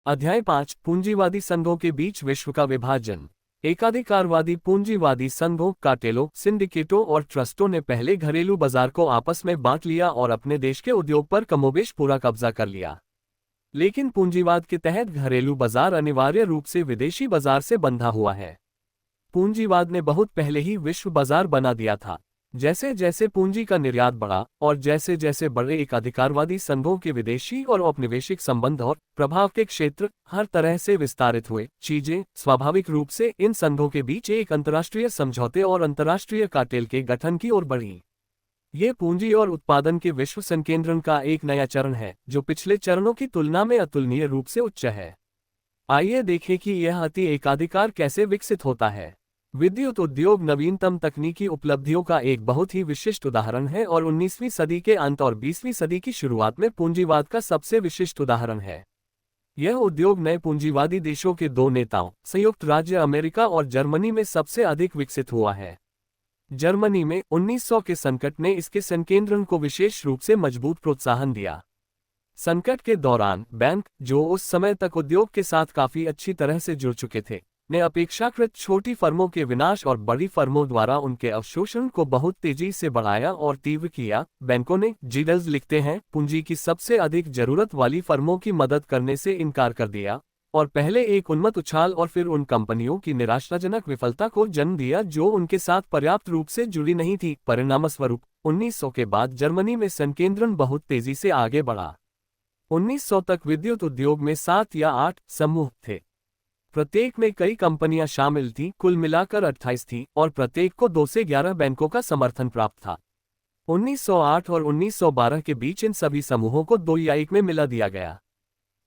अध्याय 5 पूंजीवादी संघों के बीच विश्व का विभाजन। एकाधिकारवादी पूंजीवादी संघों, कार्टेलों, सिंडिकेटों और ट्रस्टों ने पहले घरेलू बाजार को आपस में बांट लिया और अपने देश के उद्योग पर कमोबेश पूरा कब्जा कर लिया। लेकिन पूंजीवाद के तहत घरेलू बाजार अनिवार्य रूप से विदेशी बाजार से बंधा हुआ है। पूंजीवाद ने बहुत पहले ही विश्व बाजार बना दिया था। जैसे जैसे पूंजी का निर्यात बढ़ा और जैसे जैसे बड़े एकाधिकारवादी संघों के विदेशी और औपनिवेशिक संबंध और प्रभाव के क्षेत्र हर तरह से विस्तारित हुए, चीजें स्वाभाविक रूप से इन संघों के बीच एक अंतर्राष्ट्रीय समझौते और अंतर्राष्ट्रीय कार्टेल के गठन की ओर बढ़ी। ये पूंजी और उत्पादन के विश्व संकेंद्रण का एक नया चरण है, जो पिछले चरणों की तुलना में अतुलनीय रूप से उच्च है। आइए देखें कि यह अति एकाधिकार कैसे विकसित होता है। विद्युत उद्योग नवीनतम तकनीकी उपलब्धियों का एक बहुत ही विशिष्ट उदाहरण है और 19वीं सदी के अंत और 20वीं सदी की शुरुआत में पूंजीवाद का सबसे विशिष्ट उदाहरण है। यह उद्योग नए पूंजीवादी देशों के दो नेताओं, संयुक्त राज्य अमेरिका और जर्मनी में सबसे अधिक विकसित हुआ है। जर्मनी में 1900 के संकट ने इसके संकेंद्रण को विशेष रूप से मजबूत प्रोत्साहन दिया। संकट के दौरान बैंक, जो उस समय तक उद्योग के साथ काफी अच्छी तरह से जुड़ चुके थे, ने अपेक्षाकृत छोटी फर्मों के विनाश और बड़ी फर्मों द्वारा उनके अवशोषण को बहुत तेजी से बढ़ाया और तीव्र किया। बैंकों ने, जीडल्स लिखते हैं, पूंजी की सबसे अधिक जरूरत वाली फर्मों की मदद करने से इनकार कर दिया और पहले एक उन्मत्त उछाल और फिर उन कंपनियों की निराशाजनक विफलता को जन्म दिया जो उनके साथ पर्याप्त रूप से जुड़ी नहीं थी। परिणामस्वरूप 1900 के बाद जर्मनी में संकेंद्रण बहुत तेजी से आगे बढ़ा। 1900 तक विद्युत उद्योग में 7 या 8 समूह थे। प्रत्येक में कई कंपनियां शामिल थीं, कुल मिलाकर 28 थीं और प्रत्येक को 2 से 11 बैंकों का समर्थन प्राप्त था। 1908 और 1912 के बीच इन सभी समूहों को 2 या 1 में मिला दिया गया।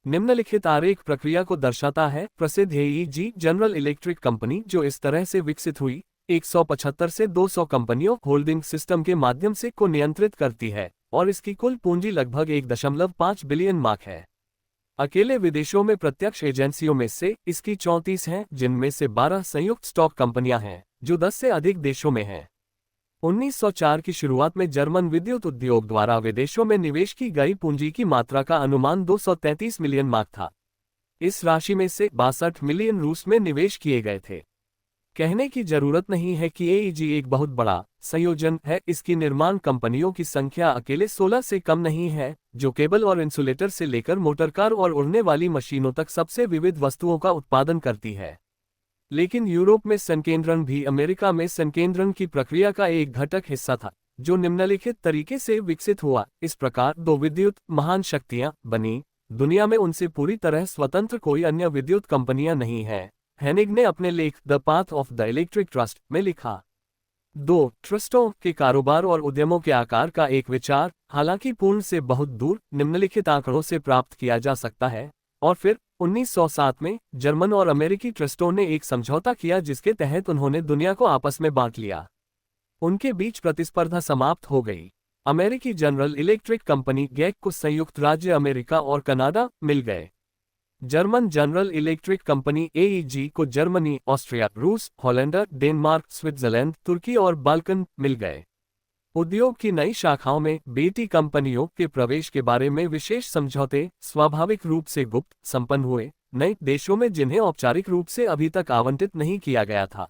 निम्नलिखित आरेख प्रक्रिया को दर्शाता है। प्रसिद्ध एईजी जनरल इलेक्ट्रिक कंपनी, जो इस तरह से विकसित हुई, 175 से 200 कंपनियों होल्डिंग सिस्टम के माध्यम से को नियंत्रित करती है और इसकी कुल पूंजी लगभग 1.5 बिलियन मार्क है। अकेले विदेशों में प्रत्यक्ष एजेंसियों में से इसकी 34 हैं, जिनमें से 12 संयुक्त स्टॉक कंपनियां हैं, जो 10 से अधिक देशों में हैं। 1904 की शुरुआत में जर्मन विद्युत उद्योग द्वारा विदेशों में निवेश की गई पूंजी की मात्रा का अनुमान 233 मिलियन मार्क था। इस राशि में से 62 मिलियन रूस में निवेश किए गए थे। कहने की जरूरत नहीं है कि एईजी एक बहुत बड़ा संयोजन है। इसकी निर्माण कंपनियों की संख्या अकेले 16 से कम नहीं है, जो केबल और इंसुलेटर से लेकर मोटरकार और उड़ने वाली मशीनों तक सबसे विविध वस्तुओं का उत्पादन करती है। लेकिन यूरोप में संकेंद्रण भी अमेरिका में संकेंद्रण की प्रक्रिया का एक घटक हिस्सा था, जो निम्नलिखित तरीके से विकसित हुआ। इस प्रकार 2 विद्युत महान शक्तियां बनी। दुनिया में उनसे पूरी तरह स्वतंत्र कोई अन्य विद्युत कंपनियां नहीं है। हेनिग ने अपने लेख the path of the electric trust में लिखा। 2 ट्रस्टों के कारोबार और उद्यमों के आकार का एक विचार, हालांकि पूर्ण से बहुत दूर, निम्नलिखित आंकड़ों से प्राप्त किया जा सकता है। और फिर 1907 में जर्मन और अमेरिकी ट्रस्टों ने एक समझौता किया जिसके तहत उन्होंने दुनिया को आपस में बांट लिया। उनके बीच प्रतिस्पर्धा समाप्त हो गई। अमेरिकी जनरल इलेक्ट्रिक कंपनी गैक को संयुक्त राज्य अमेरिका और कनाडा मिल गए। German general electric company AEG को जर्मनी, ऑस्ट्रिया, रूस, हॉलैंड, डेनमार्क, स्विट्जरलैंड, तुर्की और बाल्कन मिल गए। उद्योग की नई शाखाओं में बेटी कंपनियों के प्रवेश के बारे में विशेष समझौते स्वाभाविक रूप से गुप्त संपन्न हुए, नए देशों में जिन्हें औपचारिक रूप से अभी तक आवंटित नहीं किया गया था।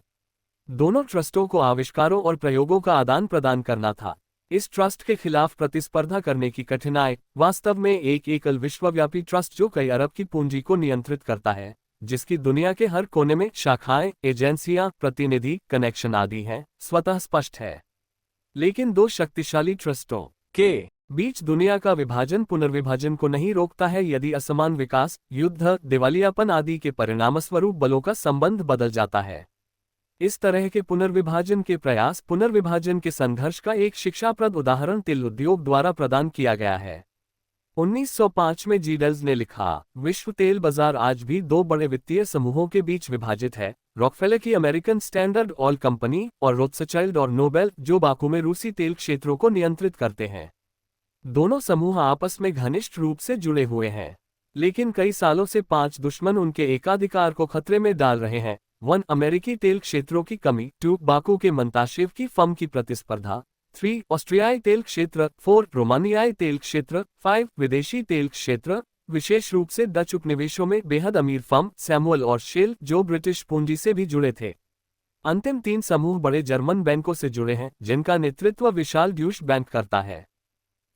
दोनों ट्रस्टों को आविष्कारों और प्रयोगों का आदान प्रदान करना था। इस ट्रस्ट के खिलाफ प्रतिस्पर्धा करने की कठिनाई, वास्तव में एक एकल विश्वव्यापी ट्रस्ट जो कई अरब की पूंजी को नियंत्रित करता है, जिसकी दुनिया के हर कोने में शाखाएं, एजेंसियां, प्रतिनिधि, कनेक्शन आदि हैं, स्वतः स्पष्ट है। लेकिन 2 शक्तिशाली ट्रस्टों के बीच दुनिया का विभाजन पुनर्विभाजन को नहीं रोकता है यदि असमान विकास, युद्ध, दिवालियापन आदि के परिणामस्वरूप बलों का संबंध बदल जाता है। इस तरह के पुनर्विभाजन के प्रयास, पुनर्विभाजन के संघर्ष का एक शिक्षाप्रद उदाहरण तेल उद्योग द्वारा प्रदान किया गया है। 1905 में जीडल्स ने लिखा, विश्व तेल बाजार आज भी 2 बड़े वित्तीय समूहों के बीच विभाजित है, रॉकफेलर की अमेरिकन स्टैंडर्ड ऑयल कंपनी और रोथस्चाइल्ड और नोबेल, जो बाकू में रूसी तेल क्षेत्रों को नियंत्रित करते हैं। दोनों समूह आपस में घनिष्ठ रूप से जुड़े हुए हैं, लेकिन कई सालों से 5 दुश्मन उनके एकाधिकार को खतरे में डाल रहे हैं। 1 अमेरिकी तेल क्षेत्रों की कमी, 2 बाकू के मंताशेव की फर्म की प्रतिस्पर्धा, 3 ऑस्ट्रियाई तेल क्षेत्र, 4 रोमानियाई तेल क्षेत्र, 5 विदेशी तेल क्षेत्र, विशेष रूप से डच उपनिवेशों में बेहद अमीर फर्म सैमुअल और शेल, जो ब्रिटिश पूंजी से भी जुड़े थे। अंतिम 3 समूह बड़े जर्मन बैंकों से जुड़े हैं, जिनका नेतृत्व विशाल ड्यूश बैंक करता है।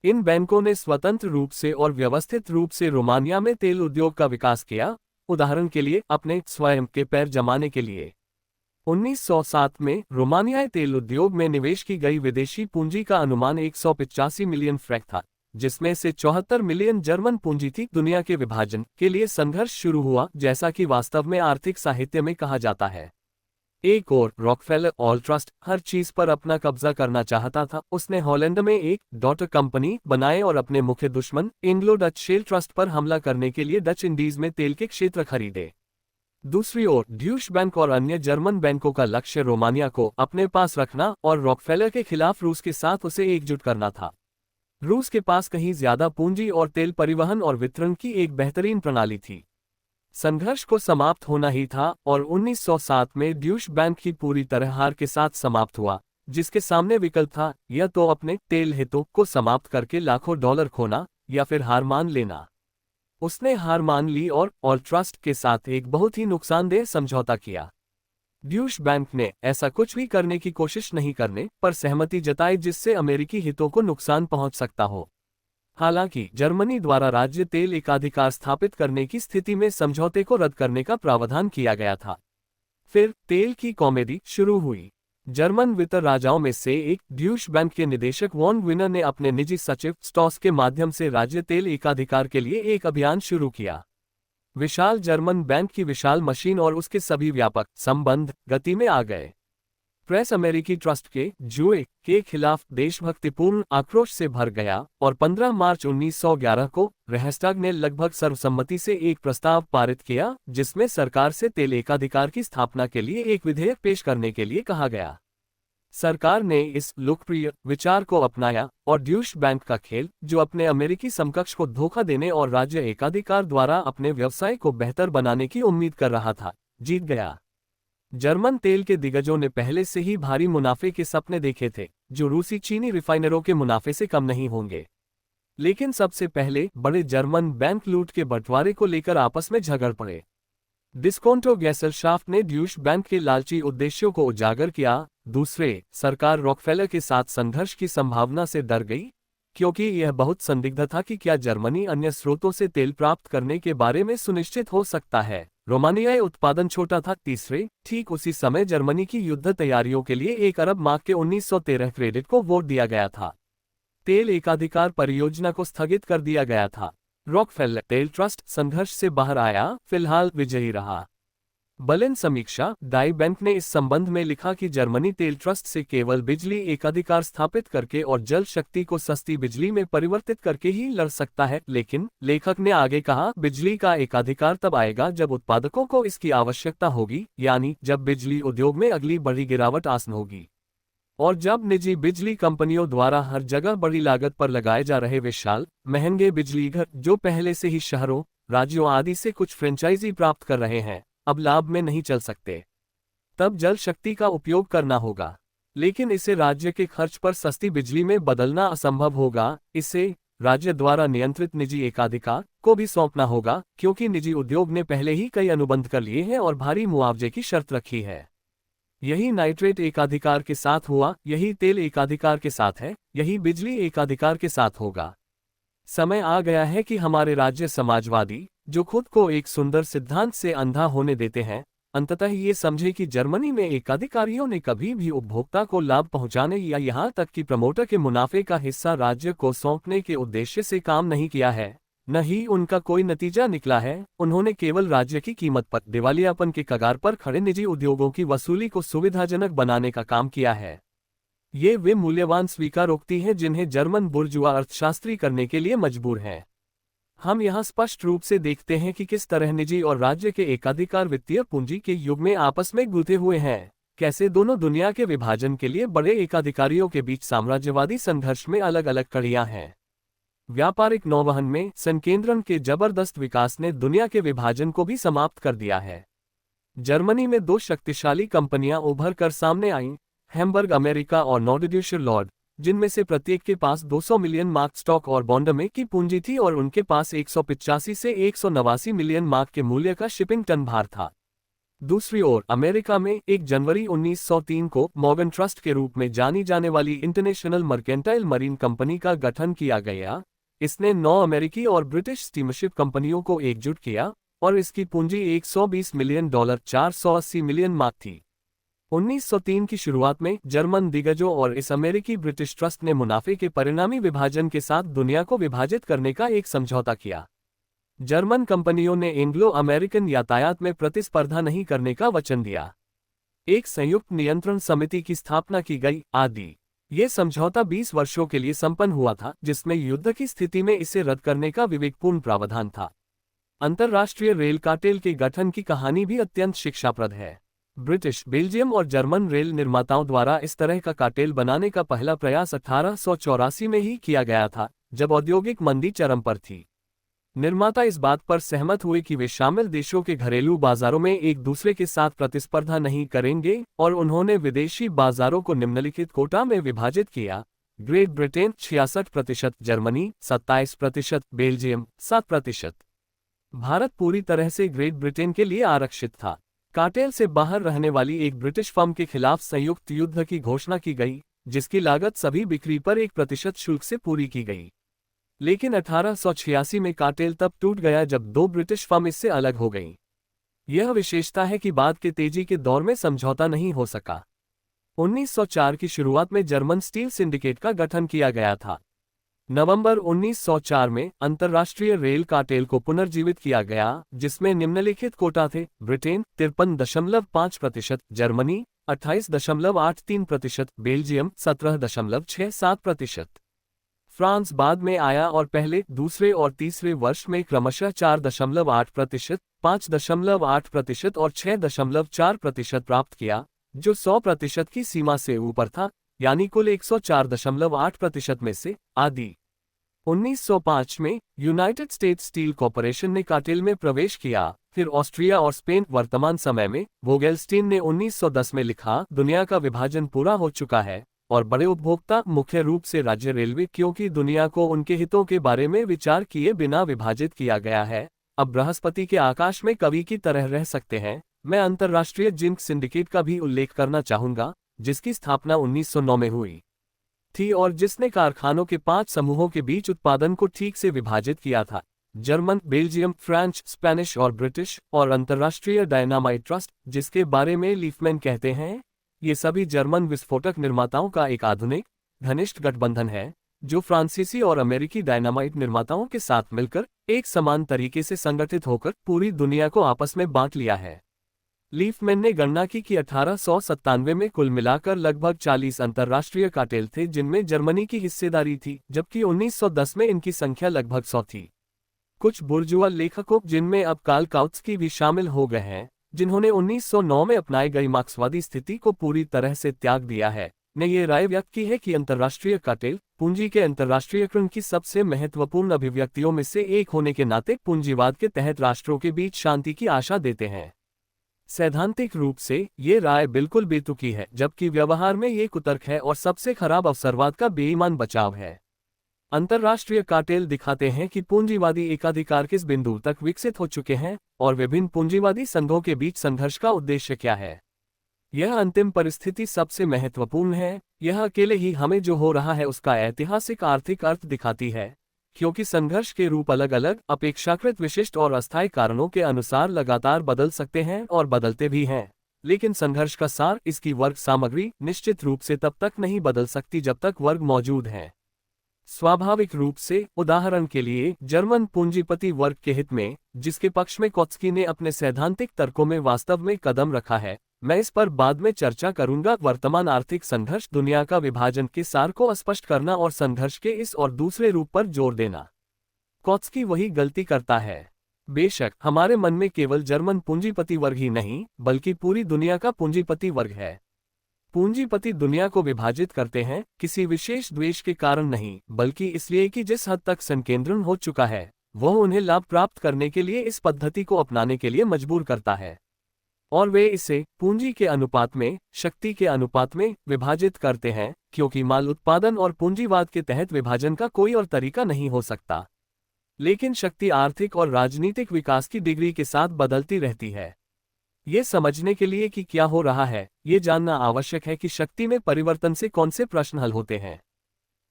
इन बैंकों ने स्वतंत्र रूप से और व्यवस्थित रूप से रोमानिया में तेल उद्योग का विकास किया, उदाहरण के लिए अपने स्वयं के पैर जमाने के लिए। 1907 में रोमानियाई तेल उद्योग में निवेश की गई विदेशी पूंजी का अनुमान 185 मिलियन फ्रैंक था, जिसमें से 74 मिलियन जर्मन पूंजी थी। दुनिया के विभाजन के लिए संघर्ष शुरू हुआ, जैसा कि वास्तव में आर्थिक साहित्य में कहा जाता है। एक और रॉकफेलर ऑयल ट्रस्ट हर चीज पर अपना कब्जा करना चाहता था। उसने हॉलैंड में एक डॉटर कंपनी बनाए और अपने मुख्य दुश्मन एंग्लो डच शेल ट्रस्ट पर हमला करने के लिए डच इंडीज में तेल के क्षेत्र खरीदे। दूसरी ओर ड्यूश बैंक और अन्य जर्मन बैंकों का लक्ष्य रोमानिया को अपने पास रखना और रॉकफेलर के खिलाफ रूस के साथ उसे एकजुट करना था। रूस के पास कहीं ज्यादा पूंजी और तेल परिवहन और वितरण की एक बेहतरीन प्रणाली थी। संघर्ष को समाप्त होना ही था और 1907 में ड्यूश बैंक की पूरी तरह हार के साथ समाप्त हुआ, जिसके सामने विकल्प था या तो अपने तेल हितों को समाप्त करके लाखों डॉलर खोना या फिर हार मान लेना। उसने हार मान ली और ऑयल ट्रस्ट के साथ एक बहुत ही नुकसानदेह समझौता किया। ड्यूश बैंक ने ऐसा कुछ भी करने की कोशिश नहीं करने पर सहमति जताई जिससे अमेरिकी हितों को नुकसान पहुंच सकता हो। हालांकि जर्मनी द्वारा राज्य तेल एकाधिकार स्थापित करने की स्थिति में समझौते को रद्द करने का प्रावधान किया गया था। फिर तेल की कॉमेडी शुरू हुई। जर्मन वित्त राजाओं में से एक ड्यूश बैंक के निदेशक वॉन विनर ने अपने निजी सचिव स्टॉस के माध्यम से राज्य तेल एकाधिकार के लिए एक अभियान शुरू किया। विशाल जर्मन बैंक की विशाल मशीन और उसके सभी व्यापक संबंध गति में आ गए। प्रेस अमेरिकी ट्रस्ट के जुए के खिलाफ देशभक्तिपूर्ण आक्रोश से भर गया और 15 मार्च 1911 को रेहस्टाग ने लगभग सर्वसम्मति से एक प्रस्ताव पारित किया, जिसमें सरकार से तेल एकाधिकार की स्थापना के लिए एक विधेयक पेश करने के लिए कहा गया। सरकार ने इस लोकप्रिय विचार को अपनाया और ड्यूश बैंक का खेल, जो अपने अमेरिकी समकक्ष को धोखा देने और राज्य एकाधिकार द्वारा अपने व्यवसाय को बेहतर बनाने की उम्मीद कर रहा था, जीत गया। जर्मन तेल के दिग्गजों ने पहले से ही भारी मुनाफे के सपने देखे थे, जो रूसी चीनी रिफाइनरों के मुनाफे से कम नहीं होंगे। लेकिन सबसे पहले बड़े जर्मन बैंक लूट के बंटवारे को लेकर आपस में झगड़ पड़े। डिस्काउंटो गैसलशाफ्ट ने ड्यूश बैंक के लालची उद्देश्यों को उजागर किया। दूसरे, सरकार रॉकफेलर के साथ संघर्ष की संभावना से डर गई, क्योंकि यह बहुत संदिग्ध था कि क्या जर्मनी अन्य स्रोतों से तेल प्राप्त करने के बारे में सुनिश्चित हो सकता है। रोमानियाई उत्पादन छोटा था। तीसरे, ठीक उसी समय जर्मनी की युद्ध तैयारियों के लिए 1 अरब मार्क के 1913 क्रेडिट को वोट दिया गया था। तेल एकाधिकार परियोजना को स्थगित कर दिया गया था। रॉकफेलर तेल ट्रस्ट संघर्ष से बाहर आया, फिलहाल विजयी रहा। बलेन समीक्षा डाई बैंक ने इस संबंध में लिखा कि जर्मनी तेल ट्रस्ट से केवल बिजली एकाधिकार स्थापित करके और जल शक्ति को सस्ती बिजली में परिवर्तित करके ही लड़ सकता है। लेकिन लेखक ने आगे कहा, बिजली का एकाधिकार तब आएगा जब उत्पादकों को इसकी आवश्यकता होगी, यानी जब बिजली उद्योग में अगली बड़ी गिरावट आसन होगी और जब निजी बिजली कंपनियों द्वारा हर जगह बड़ी लागत पर लगाए जा रहे विशाल महंगे बिजली घर, जो पहले से ही शहरों, राज्यों आदि से कुछ फ्रेंचाइजी प्राप्त कर रहे हैं, अब लाभ में नहीं चल सकते। तब जल शक्ति का उपयोग करना होगा, लेकिन इसे राज्य के खर्च पर सस्ती बिजली में बदलना असंभव होगा। इसे राज्य द्वारा नियंत्रित निजी एकाधिकार को भी सौंपना होगा, क्योंकि निजी उद्योग ने पहले ही कई अनुबंध कर लिए हैं और भारी मुआवजे की शर्त रखी है। यही नाइट्रेट एकाधिकार के साथ हुआ, यही तेल एकाधिकार के साथ है, यही बिजली एकाधिकार के साथ होगा। समय आ गया है कि हमारे राज्य समाजवादी, जो खुद को एक सुंदर सिद्धांत से अंधा होने देते हैं, अंततः ये समझे कि जर्मनी में एकाधिकारियों ने कभी भी उपभोक्ता को लाभ पहुंचाने या यहाँ तक कि प्रमोटर के मुनाफे का हिस्सा राज्य को सौंपने के उद्देश्य से काम नहीं किया है, न ही उनका कोई नतीजा निकला है। उन्होंने केवल राज्य की कीमत पर दिवालियापन के कगार पर खड़े निजी उद्योगों की वसूली को सुविधाजनक बनाने का काम किया है। ये वे मूल्यवान स्वीकारोक्ति हैं जिन्हें जर्मन बुर्जुआ अर्थशास्त्री करने के लिए मजबूर हैं। हम यहाँ स्पष्ट रूप से देखते हैं कि किस तरह निजी और राज्य के एकाधिकार वित्तीय पूंजी के युग में आपस में गुथे हुए हैं, कैसे दोनों दुनिया के विभाजन के लिए बड़े एकाधिकारियों के बीच साम्राज्यवादी संघर्ष में अलग अलग कड़ियां हैं। व्यापारिक नौवहन में संकेंद्रण के जबरदस्त विकास ने दुनिया के विभाजन को भी समाप्त कर दिया है। जर्मनी में 2 शक्तिशाली कंपनियां उभर कर सामने आईं, हैम्बर्ग अमेरिका और नॉर्डड्यूशर लॉर्ड, जिनमें से प्रत्येक के पास 200 मिलियन मार्क स्टॉक और बॉन्ड में की पूंजी थी और उनके पास 185 से 189 मिलियन मार्क के मूल्य का शिपिंग टन भार था। दूसरी ओर अमेरिका में 1 जनवरी 1903 को मॉर्गन ट्रस्ट के रूप में जानी जाने वाली इंटरनेशनल मर्केंटाइल मरीन कंपनी का गठन किया गया। इसने 9 अमेरिकी और ब्रिटिश स्टीमरशिप कंपनियों को एकजुट किया और इसकी पूंजी $120 मिलियन 480 मिलियन मार्क थी। 1903 की शुरुआत में जर्मन दिग्गजों और इस अमेरिकी ब्रिटिश ट्रस्ट ने मुनाफे के परिणामी विभाजन के साथ दुनिया को विभाजित करने का एक समझौता किया। जर्मन कंपनियों ने एंग्लो अमेरिकन यातायात में प्रतिस्पर्धा नहीं करने का वचन दिया। एक संयुक्त नियंत्रण समिति की स्थापना की गई आदि। ये समझौता 20 वर्षों के लिए संपन्न हुआ था, जिसमें युद्ध की स्थिति में इसे रद्द करने का विवेकपूर्ण प्रावधान था। अंतर्राष्ट्रीय रेल कार्टेल के गठन की कहानी भी अत्यंत शिक्षाप्रद है। ब्रिटिश, बेल्जियम और जर्मन रेल निर्माताओं द्वारा इस तरह का कार्टेल बनाने का पहला प्रयास 1884 में ही किया गया था, जब औद्योगिक मंदी चरम पर थी। निर्माता इस बात पर सहमत हुए कि वे शामिल देशों के घरेलू बाजारों में एक दूसरे के साथ प्रतिस्पर्धा नहीं करेंगे और उन्होंने विदेशी बाजारों को निम्नलिखित कोटा में विभाजित किया: great Britain 66%, Germany 27%, Belgium 7%। Bharat पूरी तरह से ग्रेट ब्रिटेन के लिए आरक्षित था। कार्टेल से बाहर रहने वाली एक ब्रिटिश फर्म के खिलाफ संयुक्त युद्ध की घोषणा की गई, जिसकी लागत सभी बिक्री पर 1% शुल्क से पूरी की गई। लेकिन 1886 में कार्टेल तब टूट गया जब 2 ब्रिटिश फर्म इससे अलग हो गईं। यह विशेषता है कि बाद के तेजी के दौर में समझौता नहीं हो सका। 1904 की शुरुआत में जर्मन स्टील सिंडिकेट का गठन किया गया था। नवंबर 1904 में अंतर्राष्ट्रीय रेल कार्टेल को पुनर्जीवित किया गया, जिसमें निम्नलिखित कोटा थे: ब्रिटेन 53.5%, जर्मनी 28.83%, बेल्जियम 17.67%। फ्रांस बाद में आया और पहले, दूसरे और तीसरे वर्ष में क्रमशः 4.8%, 5.8% और 6.4% प्राप्त किया, जो 100% की सीमा से ऊपर था, यानी कुल 104.8% में से आदि। 1905 में यूनाइटेड स्टेट्स स्टील कॉरपोरेशन ने कार्टेल में प्रवेश किया। फिर ऑस्ट्रिया और स्पेन। वर्तमान समय में वोगेलस्टीन ने 1910 में लिखा, दुनिया का विभाजन पूरा हो चुका है और बड़े उपभोक्ता, मुख्य रूप से राज्य रेलवे, क्योंकि दुनिया को उनके हितों के बारे में विचार किए बिना विभाजित किया गया है, अब बृहस्पति के आकाश में कवि की तरह रह सकते हैं। मैं अंतर्राष्ट्रीय जिंक सिंडिकेट का भी उल्लेख करना चाहूंगा, जिसकी स्थापना 1909 में हुई थी और जिसने कारखानों के 5 समूहों के बीच उत्पादन को ठीक से विभाजित किया था: जर्मन, बेल्जियम, फ्रेंच, स्पेनिश और ब्रिटिश। और अंतर्राष्ट्रीय डायनामाइट ट्रस्ट, जिसके बारे में लीफमैन कहते हैं, ये सभी जर्मन विस्फोटक निर्माताओं का एक आधुनिक, घनिष्ठ गठबंधन है, जो फ्रांसीसी और अमेरिकी डायनामाइट निर्माताओं के साथ मिलकर एक समान तरीके से संगठित होकर पूरी दुनिया को आपस में बांट लिया है। लीफमैन ने गणना की कि 1897 में कुल मिलाकर लगभग 40 अंतर्राष्ट्रीय कार्टेल थे, जिनमें जर्मनी की हिस्सेदारी थी, जबकि 1910 में इनकी संख्या लगभग 100 थी। कुछ बुर्जुआ लेखकों, जिनमें अब कार्ल काउत्स्की भी शामिल हो गए हैं, जिन्होंने 1909 में अपनाई गई मार्क्सवादी स्थिति को पूरी तरह से त्याग दिया है, ने ये राय व्यक्त की है कि अंतर्राष्ट्रीय कार्टेल पूंजी के अंतर्राष्ट्रीयकरण की सबसे महत्वपूर्ण अभिव्यक्तियों में से एक होने के नाते पूंजीवाद के तहत राष्ट्रों के बीच शांति की आशा देते हैं। सैद्धांतिक रूप से ये राय बिल्कुल बेतुकी है, जबकि व्यवहार में ये कुतर्क है और सबसे खराब अवसरवाद का बेईमान बचाव है। अंतर्राष्ट्रीय कार्टेल दिखाते हैं कि पूंजीवादी एकाधिकार किस बिंदु तक विकसित हो चुके हैं और विभिन्न पूंजीवादी संघों के बीच संघर्ष का उद्देश्य क्या है। यह अंतिम परिस्थिति सबसे महत्वपूर्ण है। यह अकेले ही हमें जो हो रहा है उसका ऐतिहासिक आर्थिक अर्थ दिखाती है, क्योंकि संघर्ष के रूप अलग अलग, अपेक्षाकृत विशिष्ट और अस्थायी कारणों के अनुसार लगातार बदल सकते हैं और बदलते भी हैं, लेकिन संघर्ष का सार, इसकी वर्ग सामग्री, निश्चित रूप से तब तक नहीं बदल सकती जब तक वर्ग मौजूद हैं। स्वाभाविक रूप से, उदाहरण के लिए, जर्मन पूंजीपति वर्ग के हित में, जिसके पक्ष में कौत्स्की ने अपने सैद्धांतिक तर्कों में वास्तव में कदम रखा है, मैं इस पर बाद में चर्चा करूंगा। वर्तमान आर्थिक संघर्ष दुनिया का विभाजन के सार को स्पष्ट करना और संघर्ष के इस और दूसरे रूप पर जोर देना। कौत्स्की वही गलती करता है। बेशक हमारे मन में केवल जर्मन पूंजीपति वर्ग ही नहीं, बल्कि पूरी दुनिया का पूंजीपति वर्ग है। पूंजीपति दुनिया को विभाजित करते हैं, किसी विशेष द्वेष के कारण नहीं, बल्कि इसलिए कि जिस हद तक संकेंद्रण हो चुका है, वह उन्हें लाभ प्राप्त करने के लिए इस पद्धति को अपनाने के लिए मजबूर करता है। और वे इसे पूंजी के अनुपात में, शक्ति के अनुपात में विभाजित करते हैं, क्योंकि माल उत्पादन और पूंजीवाद के तहत विभाजन का कोई और तरीका नहीं हो सकता। लेकिन शक्ति आर्थिक और राजनीतिक विकास की डिग्री के साथ बदलती रहती है। ये समझने के लिए कि क्या हो रहा है, ये जानना आवश्यक है कि शक्ति में परिवर्तन से कौन से प्रश्न हल होते हैं।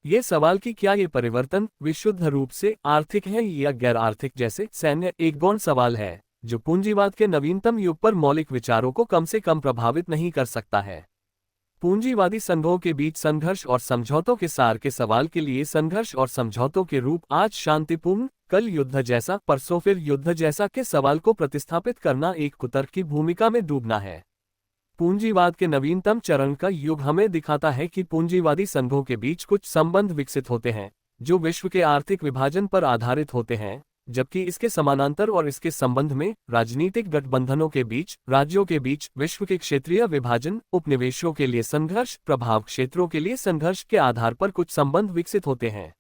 ये सवाल कि क्या ये परिवर्तन विशुद्ध रूप से आर्थिक है या गैर आर्थिक, जैसे सैन्य, एक गौण सवाल है जो पूंजीवाद के नवीनतम युग पर मौलिक विचारों को कम से कम प्रभावित नहीं कर सकता है। पूंजीवादी संघों के बीच संघर्ष और समझौतों के सार के सवाल के लिए संघर्ष और समझौतों के रूप आज शांतिपूर्ण, कल युद्ध जैसा, परसों फिर युद्ध जैसा के सवाल को प्रतिस्थापित करना एक कुतर्क की भूमिका में डूबना है। पूंजीवाद के नवीनतम चरण का युग हमें दिखाता है कि पूंजीवादी संघों के बीच कुछ संबंध विकसित होते हैं जो विश्व के आर्थिक विभाजन पर आधारित होते हैं, जबकि इसके समानांतर और इसके संबंध में राजनीतिक गठबंधनों के बीच, राज्यों के बीच, विश्व के क्षेत्रीय विभाजन, उपनिवेशों के लिए संघर्ष, प्रभाव क्षेत्रों के लिए संघर्ष के आधार पर कुछ संबंध विकसित होते हैं।